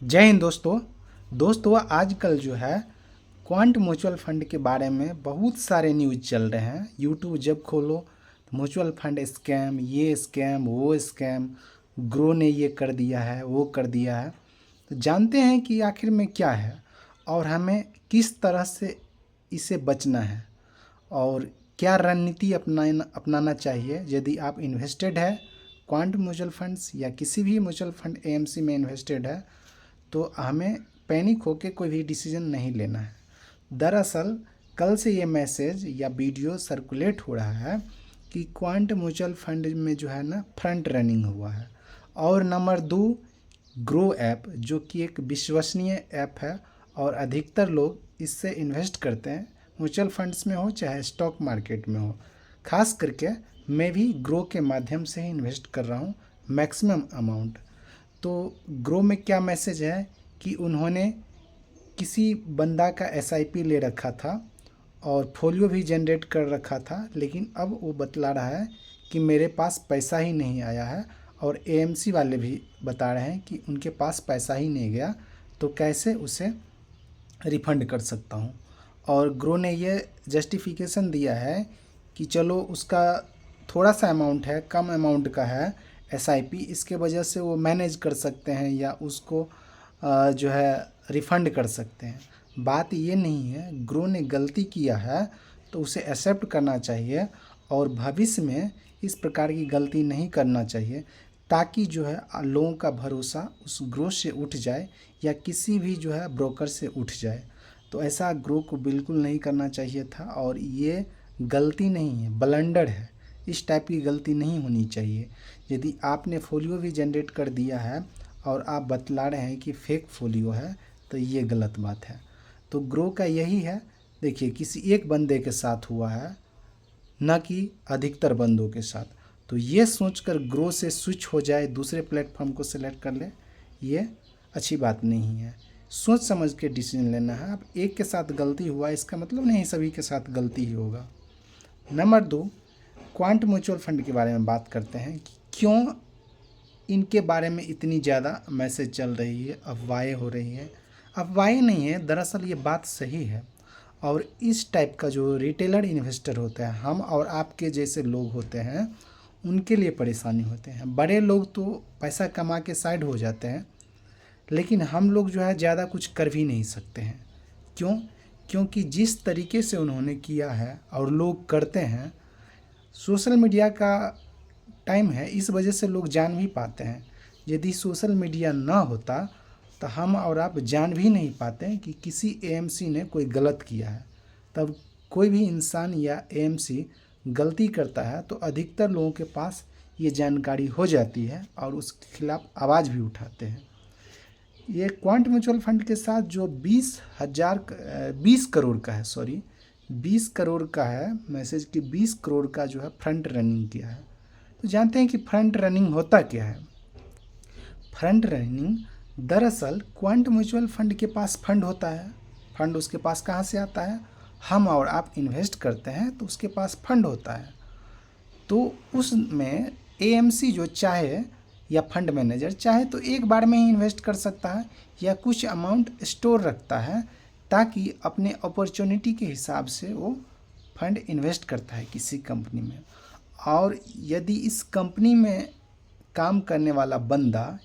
जय हिंद दोस्तों आजकल जो है क्वांट म्यूचुअल फंड के बारे में बहुत सारे न्यूज़ चल रहे हैं। यूट्यूब जब खोलो तो म्यूचुअल फंड स्कैम, ये स्कैम, वो स्कैम, ग्रो ने ये कर दिया है, वो कर दिया है। तो जानते हैं कि आखिर में क्या है और हमें किस तरह से इसे बचना है और क्या रणनीति अपनाना चाहिए। यदि आप इन्वेस्टेड है क्वांट म्यूचुअल फंड्स या किसी भी म्यूचुअल फंड एएमसी में इन्वेस्टेड है तो हमें पैनिक होकर कोई भी डिसीजन नहीं लेना है। दरअसल कल से ये मैसेज या वीडियो सर्कुलेट हो रहा है कि क्वांट म्यूचुअल फंड में जो है ना फ्रंट रनिंग हुआ है। और नंबर 2, ग्रो ऐप जो कि एक विश्वसनीय ऐप है और अधिकतर लोग इससे इन्वेस्ट करते हैं, म्यूचुअल फंड्स में हो चाहे स्टॉक मार्केट में हो। खास करके मैं भी ग्रो के माध्यम से ही इन्वेस्ट कर रहा हूँ मैक्सिमम अमाउंट। तो ग्रो में क्या मैसेज है कि उन्होंने किसी बंदा का एसआईपी ले रखा था और फोलियो भी जनरेट कर रखा था, लेकिन अब वो बतला रहा है कि मेरे पास पैसा ही नहीं आया है। और एएमसी वाले भी बता रहे हैं कि उनके पास पैसा ही नहीं गया, तो कैसे उसे रिफ़ंड कर सकता हूँ। और ग्रो ने ये जस्टिफिकेशन दिया है कि चलो उसका थोड़ा सा अमाउंट है, कम अमाउंट का है एसआईपी, इसके वजह से वो मैनेज कर सकते हैं या उसको जो है रिफ़ंड कर सकते हैं। बात ये नहीं है, ग्रो ने गलती किया है तो उसे एक्सेप्ट करना चाहिए और भविष्य में इस प्रकार की गलती नहीं करना चाहिए, ताकि जो है लोगों का भरोसा उस ग्रो से उठ जाए या किसी भी जो है ब्रोकर से उठ जाए। तो ऐसा ग्रो को बिल्कुल नहीं करना चाहिए था और ये गलती नहीं है, ब्लंडर है। इस टाइप की गलती नहीं होनी चाहिए। यदि आपने फोलियो भी जनरेट कर दिया है और आप बतला रहे हैं कि फेक फोलियो है तो ये गलत बात है। तो ग्रो का यही है, देखिए किसी एक बंदे के साथ हुआ है, न कि अधिकतर बंदों के साथ। तो ये सोचकर ग्रो से स्विच हो जाए, दूसरे प्लेटफॉर्म को सिलेक्ट कर ले, ये अच्छी बात नहीं है। सोच समझ के डिसीजन लेना है। अब एक के साथ गलती हुआ इसका मतलब नहीं सभी के साथ गलती ही होगा। नंबर 2, क्वांट म्यूचुअल फंड के बारे में बात करते हैं कि क्यों इनके बारे में इतनी ज़्यादा मैसेज चल रही है, अफवाहें हो रही हैं। अफवाहें नहीं है, दरअसल ये बात सही है। और इस टाइप का जो रिटेलर इन्वेस्टर होता है, हम और आपके जैसे लोग होते हैं, उनके लिए परेशानी होते हैं। बड़े लोग तो पैसा कमा के साइड हो जाते हैं, लेकिन हम लोग जो है ज़्यादा कुछ कर भी नहीं सकते हैं। क्यों? क्योंकि जिस तरीके से उन्होंने किया है और लोग करते हैं, सोशल मीडिया का टाइम है, इस वजह से लोग जान भी पाते हैं। यदि सोशल मीडिया ना होता तो हम और आप जान भी नहीं पाते हैं कि किसी एएमसी ने कोई गलत किया है। तब कोई भी इंसान या एएमसी गलती करता है तो अधिकतर लोगों के पास ये जानकारी हो जाती है और उसके खिलाफ आवाज़ भी उठाते हैं। ये क्वांट म्यूचुअल फंड के साथ जो 20 करोड़ का है, 20 करोड़ का है मैसेज कि 20 करोड़ का जो है फ्रंट रनिंग किया है। तो जानते हैं कि फ्रंट रनिंग होता क्या है? फ्रंट रनिंग दरअसल क्वांट म्यूचुअल फंड के पास फंड होता है। फंड उसके पास कहाँ से आता है? हम और आप इन्वेस्ट करते हैं तो उसके पास फंड होता है। तो उसमें एएमसी जो चाहे या फंड मैनेजर चाहे तो एक बार में ही इन्वेस्ट कर सकता है या कुछ अमाउंट स्टोर रखता है, ताकि अपने अपॉर्चुनिटी के हिसाब से वो फंड इन्वेस्ट करता है किसी कंपनी में। और यदि इस कंपनी में काम करने वाला बंदा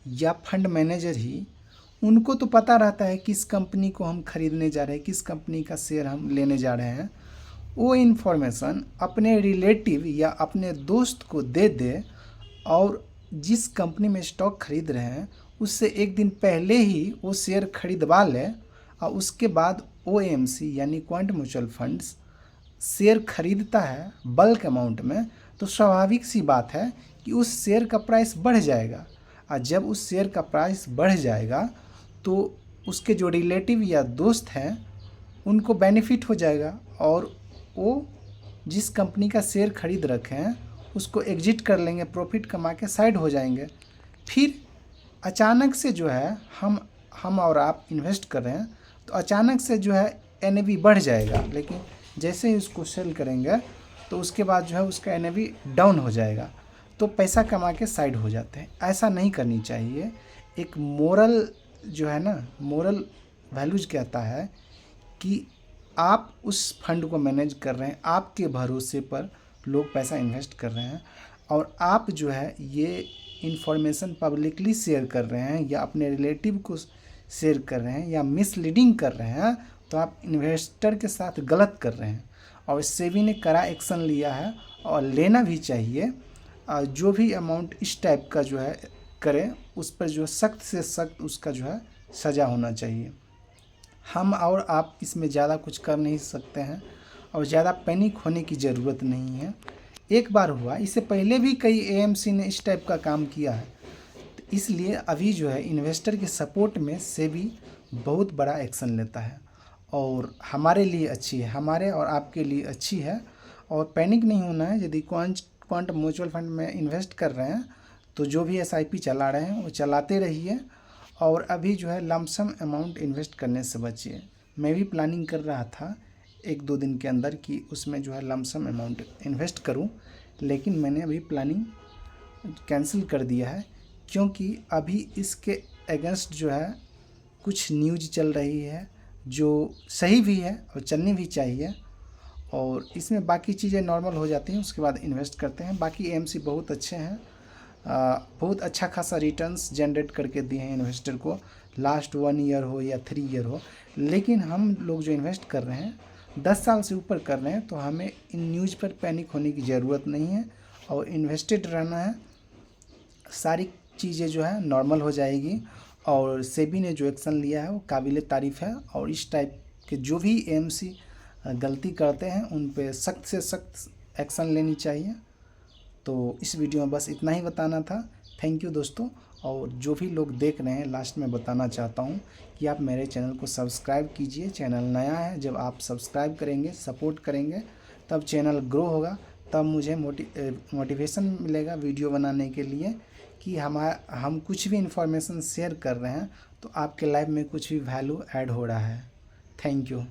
या फंड मैनेजर ही, उनको तो पता रहता है किस कंपनी को हम खरीदने जा रहे हैं, किस कंपनी का शेयर हम लेने जा रहे हैं, वो इन्फॉर्मेशन अपने रिलेटिव या अपने दोस्त को दे दे और जिस कंपनी में स्टॉक खरीद रहे हैं उससे एक दिन पहले ही वो शेयर खरीदवा ले, और उसके बाद ओएमसी यानी क्वांट म्यूचुअल फंड्स शेयर खरीदता है बल्क अमाउंट में, तो स्वाभाविक सी बात है कि उस शेयर का प्राइस बढ़ जाएगा। और जब उस शेयर का प्राइस बढ़ जाएगा तो उसके जो रिलेटिव या दोस्त हैं उनको बेनिफिट हो जाएगा और वो जिस कंपनी का शेयर खरीद रखे हैं उसको एग्जिट कर लेंगे, प्रॉफिट कमा के साइड हो जाएंगे। फिर अचानक से जो है हम और आप इन्वेस्ट कर रहे हैं तो अचानक से जो है एनएवी बढ़ जाएगा, लेकिन जैसे ही उसको सेल करेंगे तो उसके बाद जो है उसका एनएवी डाउन हो जाएगा, तो पैसा कमा के साइड हो जाते हैं। ऐसा नहीं करनी चाहिए। एक मोरल जो है ना, मोरल वैल्यूज कहता है कि आप उस फंड को मैनेज कर रहे हैं, आपके भरोसे पर लोग पैसा इन्वेस्ट कर रहे हैं और आप जो है ये इन्फॉर्मेशन पब्लिकली शेयर कर रहे हैं या अपने रिलेटिव को शेयर कर रहे हैं या मिसलीडिंग कर रहे हैं, तो आप इन्वेस्टर के साथ गलत कर रहे हैं। और सेबी ने कड़ा एक्शन लिया है और लेना भी चाहिए। जो भी अमाउंट इस टाइप का जो है करे, उस पर जो सख्त से सख्त उसका जो है सज़ा होना चाहिए। हम और आप इसमें ज़्यादा कुछ कर नहीं सकते हैं और ज़्यादा पैनिक होने की ज़रूरत नहीं है। एक बार हुआ, इससे पहले भी कई एएमसी ने इस टाइप का काम किया है, तो इसलिए अभी जो है इन्वेस्टर के सपोर्ट में सेबी बहुत बड़ा एक्शन लेता है और हमारे लिए अच्छी है, हमारे और आपके लिए अच्छी है। और पैनिक नहीं होना है। यदि क्वांट म्यूचुअल फंड में इन्वेस्ट कर रहे हैं तो जो भी एसआईपी चला रहे हैं वो चलाते रहिए और अभी जो है लमसम अमाउंट इन्वेस्ट करने से बचिए। मैं भी प्लानिंग कर रहा था 1-2 दिन के अंदर कि उसमें जो है लमसम अमाउंट इन्वेस्ट करूं, लेकिन मैंने अभी प्लानिंग कैंसिल कर दिया है क्योंकि अभी इसके अगेंस्ट जो है कुछ न्यूज़ चल रही है जो सही भी है और चलनी भी चाहिए और इसमें बाकी चीज़ें नॉर्मल हो जाती हैं, उसके बाद इन्वेस्ट करते हैं। बाकी एएमसी बहुत अच्छे हैं, बहुत अच्छा खासा रिटर्न्स जनरेट करके दिए हैं इन्वेस्टर को, लास्ट 1 ईयर हो या 3 ईयर हो। लेकिन हम लोग जो इन्वेस्ट कर रहे हैं 10 साल से ऊपर कर रहे हैं, तो हमें इन न्यूज़ पर पैनिक होने की ज़रूरत नहीं है और इन्वेस्टेड रहना है। सारी चीज़ें जो है नॉर्मल हो जाएगी और सेबी ने जो एक्शन लिया है वो काबिल तारीफ़ है और इस टाइप के जो भी एएमसी गलती करते हैं उन पे सख्त से सख्त एक्शन लेनी चाहिए। तो इस वीडियो में बस इतना ही बताना था। थैंक यू दोस्तों। और जो भी लोग देख रहे हैं, लास्ट में बताना चाहता हूँ कि आप मेरे चैनल को सब्सक्राइब कीजिए। चैनल नया है, जब आप सब्सक्राइब करेंगे, सपोर्ट करेंगे, तब चैनल ग्रो होगा, तब मुझे मोटिवेशन मिलेगा वीडियो बनाने के लिए कि हम कुछ भी इंफॉर्मेशन शेयर कर रहे हैं तो आपके लाइफ में कुछ भी वैल्यू ऐड हो रहा है। Thank you.